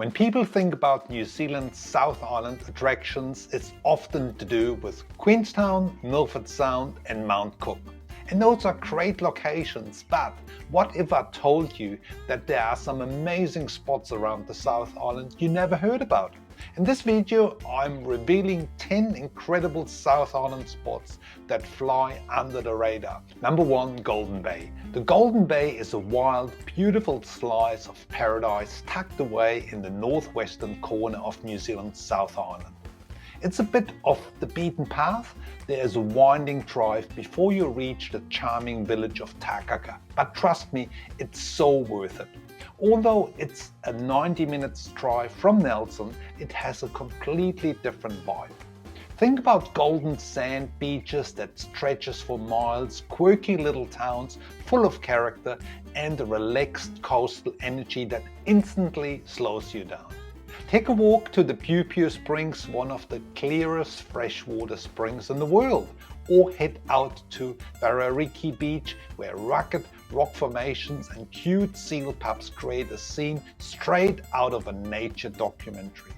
When people think about New Zealand's South Island attractions, it's often to do with Queenstown, Milford Sound and Mount Cook. And those are great locations, but what if I told you that there are some amazing spots around the South Island you never heard about? In this video, I'm revealing 10 incredible South Island spots that fly under the radar. Number 1. Golden Bay. The Golden Bay is a wild, beautiful slice of paradise tucked away in the northwestern corner of New Zealand's South Island. It's a bit off the beaten path. There is a winding drive before you reach the charming village of Takaka, but trust me, it's so worth it. Although it's a 90-minute drive from Nelson, it has a completely different vibe. Think about golden sand beaches that stretches for miles, quirky little towns full of character, and a relaxed coastal energy that instantly slows you down. Take a walk to the 𝗬𝗆𝗆 Springs, one of the clearest freshwater springs in the world, or head out to 𝗬𝗶𝘆𝗃𝗃 Beach, where rugged rock formations and cute seal pups create a scene straight out of a nature documentary.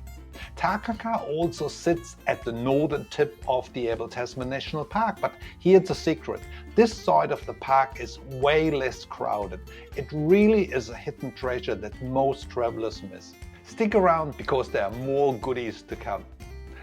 Takaka also sits at the northern tip of the 𝗬𝗶𝘆𝗃 National Park, but here's a secret. This side of the park is way less crowded. It really is a hidden treasure that most travelers miss. Stick around because there are more goodies to come.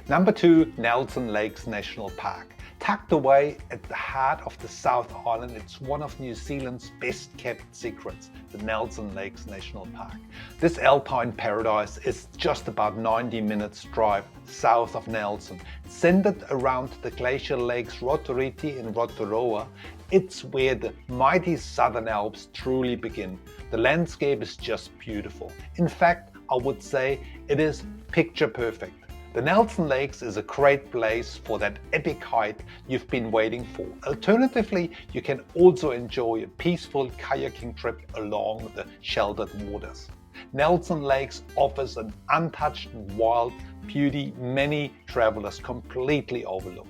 Number 2. Nelson Lakes National Park. Tucked away at the heart of the South Island, it's one of New Zealand's best kept secrets, the Nelson Lakes National Park. This alpine paradise is just about 90 minutes drive south of Nelson. Centered around the glacial lakes Rotoriti and Rotorua, it's where the mighty Southern Alps truly begin. The landscape is just beautiful. In fact, I would say it is picture perfect. The Nelson Lakes is a great place for that epic hike you've been waiting for. Alternatively, you can also enjoy a peaceful kayaking trip along the sheltered waters. Nelson Lakes offers an untouched wild beauty many travelers completely overlook.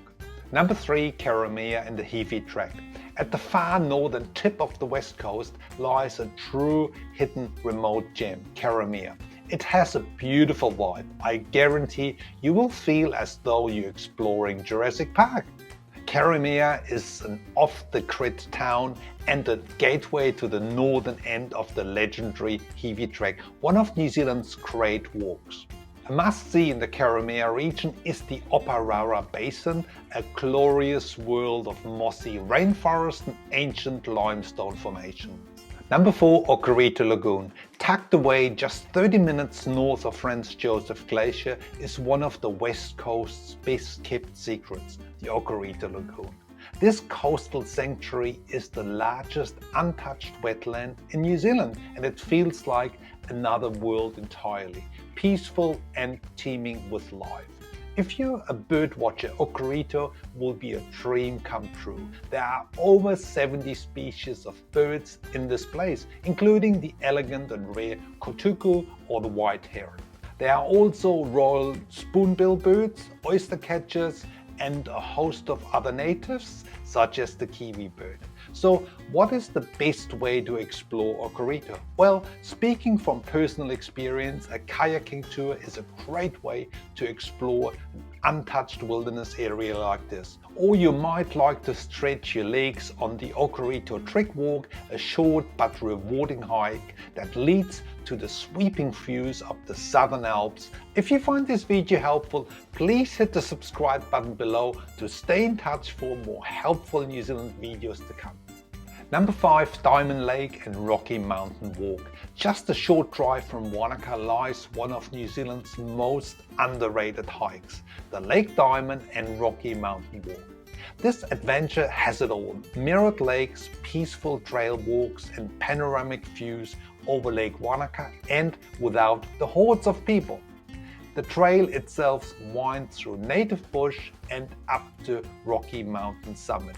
Number 3. Karamea and the Heaphy Tract. At the far northern tip of the west coast lies a true hidden remote gem, Karamea. It has a beautiful vibe. I guarantee you will feel as though you're exploring Jurassic Park. Karamea is an off-the-grid town and a gateway to the northern end of the legendary Heaphy Tract, one of New Zealand's great walks. A must-see in the Karamea region is the Okarito Basin, a glorious world of mossy rainforest and ancient limestone formation. Number 4. Okarito Lagoon. Tucked away just 30 minutes north of Franz Josef Glacier is one of the West Coast's best kept secrets, the Okarito Lagoon. This coastal sanctuary is the largest untouched wetland in New Zealand, and it feels like another world entirely, peaceful and teeming with life. If you're a bird watcher, Okarito will be a dream come true. There are over 70 species of birds in this place, including the elegant and rare kotuku or the white heron. There are also royal spoonbill birds, oyster catchers, and a host of other natives, such as the kiwi bird. So what is the best way to explore Okarito? Well, speaking from personal experience, a kayaking tour is a great way to explore an untouched wilderness area like this. Or you might like to stretch your legs on the Okarito Trek Walk, a short but rewarding hike that leads to the sweeping views of the Southern Alps. If you find this video helpful, please hit the subscribe button below to stay in touch for more helpful New Zealand videos to come. Number 5. Diamond Lake and Rocky Mountain Walk. Just a short drive from Wanaka lies one of New Zealand's most underrated hikes, the Lake Diamond and Rocky Mountain Walk. This adventure has it all: mirrored lakes, peaceful trail walks, and panoramic views over Lake Wanaka, and without the hordes of people. The trail itself winds through native bush and up to Rocky Mountain summit.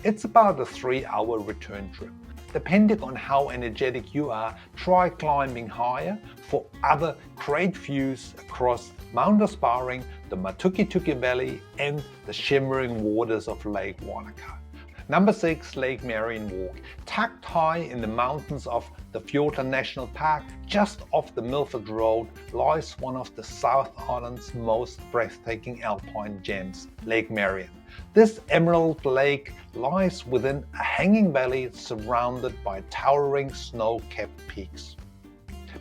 It's about a 3-hour return trip. Depending on how energetic you are, try climbing higher for other great views across Mount Aspiring, the Matukituki Valley, and the shimmering waters of Lake Wanaka. Number 6. Lake Marian Walk. Tucked high in the mountains of the 𝗬𝗆𝗆𝗃 National Park, just off the Milford Road, lies one of the South Island's most breathtaking alpine gems, Lake Marian. This emerald lake lies within a hanging valley surrounded by towering snow-capped peaks.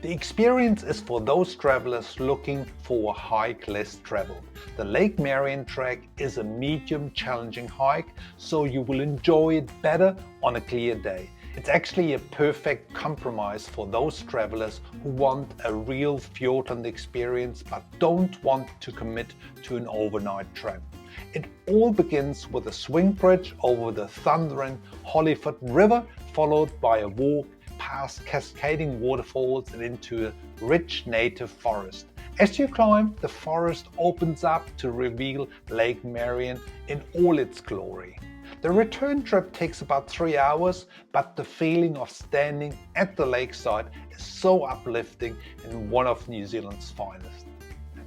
The experience is for those travelers looking for a hike less traveled. The Lake Marian trek is a medium challenging hike, so you will enjoy it better on a clear day. It's actually a perfect compromise for those travelers who want a real 𝗬𝗆𝗆𝗃 experience but don't want to commit to an overnight trip. It all begins with a swing bridge over the thundering Hollyfoot River, followed by a walk past cascading waterfalls and into a rich native forest. As you climb, the forest opens up to reveal Lake Marian in all its glory. The return trip takes about 3 hours, but the feeling of standing at the lakeside is so uplifting and one of New Zealand's finest.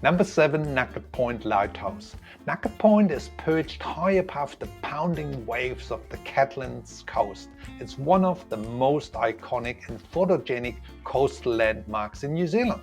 Number 7. Nugget Point Lighthouse. Nugget Point is perched high above the pounding waves of the Catlins coast. It's one of the most iconic and photogenic coastal landmarks in New Zealand.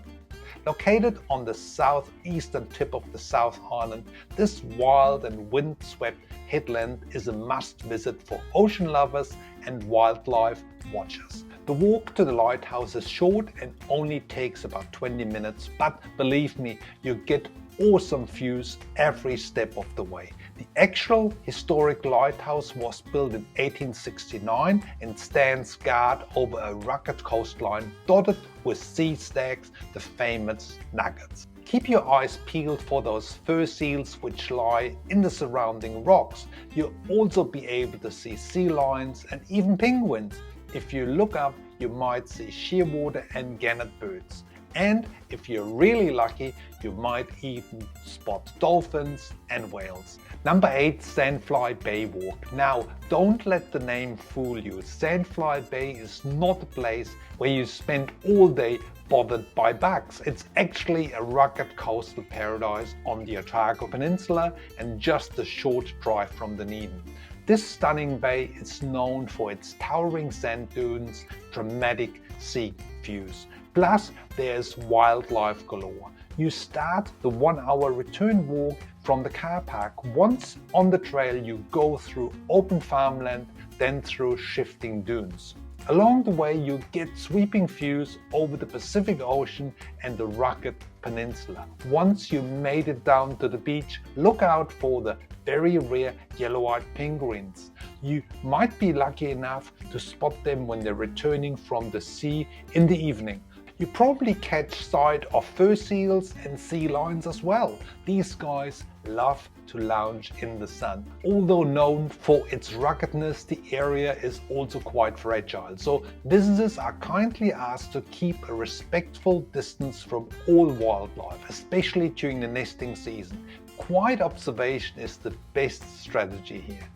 Located on the southeastern tip of the South Island, this wild and windswept headland is a must-visit for ocean lovers and wildlife watchers. The walk to the lighthouse is short and only takes about 20 minutes, but believe me, you get awesome views every step of the way. The actual historic lighthouse was built in 1869 and stands guard over a rugged coastline dotted with sea stags, the famous nuggets. Keep your eyes peeled for those fur seals which lie in the surrounding rocks. You'll also be able to see sea lions and even penguins. If you look up, you might see shearwater and gannet birds. And if you're really lucky, you might even spot dolphins and whales. Number 8. Sandfly Bay Walk. Now, don't let the name fool you. Sandfly Bay is not a place where you spend all day bothered by bugs. It's actually a rugged coastal paradise on the Otago Peninsula and just a short drive from Dunedin. This stunning bay is known for its towering sand dunes, dramatic sea views. Plus, there's wildlife galore. You start the 1-hour return walk from the car park. Once on the trail, you go through open farmland, then through shifting dunes. Along the way, you get sweeping views over the Pacific Ocean and the rugged peninsula. Once you made it down to the beach, look out for the very rare yellow-eyed penguins. You might be lucky enough to spot them when they're returning from the sea in the evening. You probably catch sight of fur seals and sea lions as well. These guys love to lounge in the sun. Although known for its ruggedness, the area is also quite fragile, so visitors are kindly asked to keep a respectful distance from all wildlife, especially during the nesting season. Quiet observation is the best strategy here.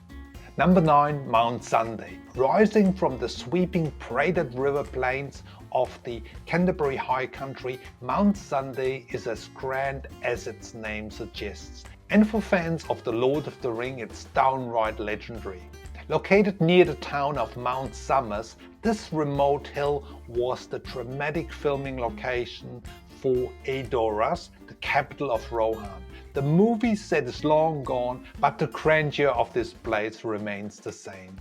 Number 9. Mount Sunday. Rising from the sweeping braided river plains of the Canterbury High Country, Mount Sunday is as grand as its name suggests. And for fans of The Lord of the Rings, it's downright legendary. Located near the town of Mount Somers, this remote hill was the dramatic filming location for 𝗬𝗄𝗆𝗆𝗃, the capital of Rohan. The movie set is long gone, but the grandeur of this place remains the same.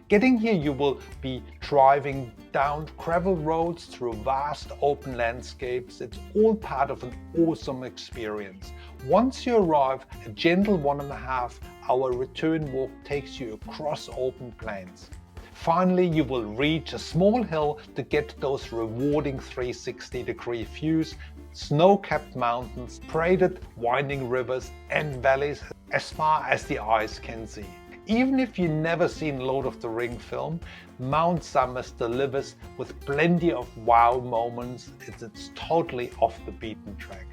Getting here, you will be driving down gravel roads through vast open landscapes. It's all part of an awesome experience. Once you arrive, a gentle 1.5-hour return walk takes you across open plains. Finally, you will reach a small hill to get those rewarding 360-degree views, snow-capped mountains, braided winding rivers and valleys as far as the eyes can see. Even if you've never seen Lord of the Rings film, Mount Somers delivers with plenty of wow moments. It's totally off the beaten track.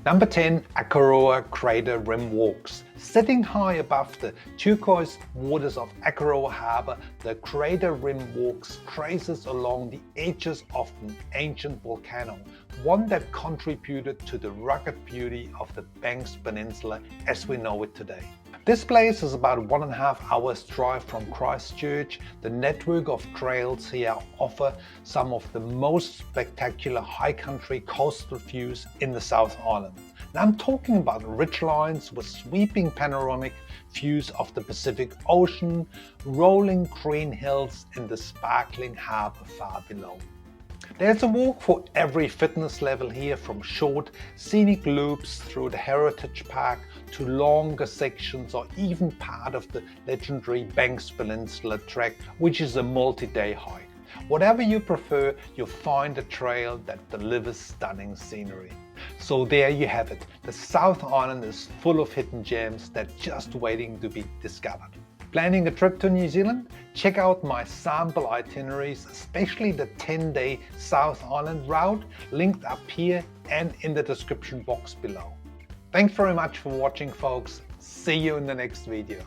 Number 10. Akaroa Crater Rim Walks. Sitting high above the turquoise waters of Akaroa Harbour, the Crater Rim Walks traces along the edges of an ancient volcano, one that contributed to the rugged beauty of the Banks Peninsula as we know it today. This place is about 1.5 hours drive from Christchurch. The network of trails here offer some of the most spectacular high country coastal views in the South Island. And I'm talking about ridgelines with sweeping panoramic views of the Pacific Ocean, rolling green hills and the sparkling harbour far below. There's a walk for every fitness level here, from short scenic loops through the Heritage Park to longer sections or even part of the legendary Banks Peninsula trek, which is a multi-day hike. Whatever you prefer, you'll find a trail that delivers stunning scenery. So there you have it. The South Island is full of hidden gems that just waiting to be discovered. Planning a trip to New Zealand? Check out my sample itineraries, especially the 10-day South Island route, linked up here and in the description box below. Thanks very much for watching, folks. See you in the next video.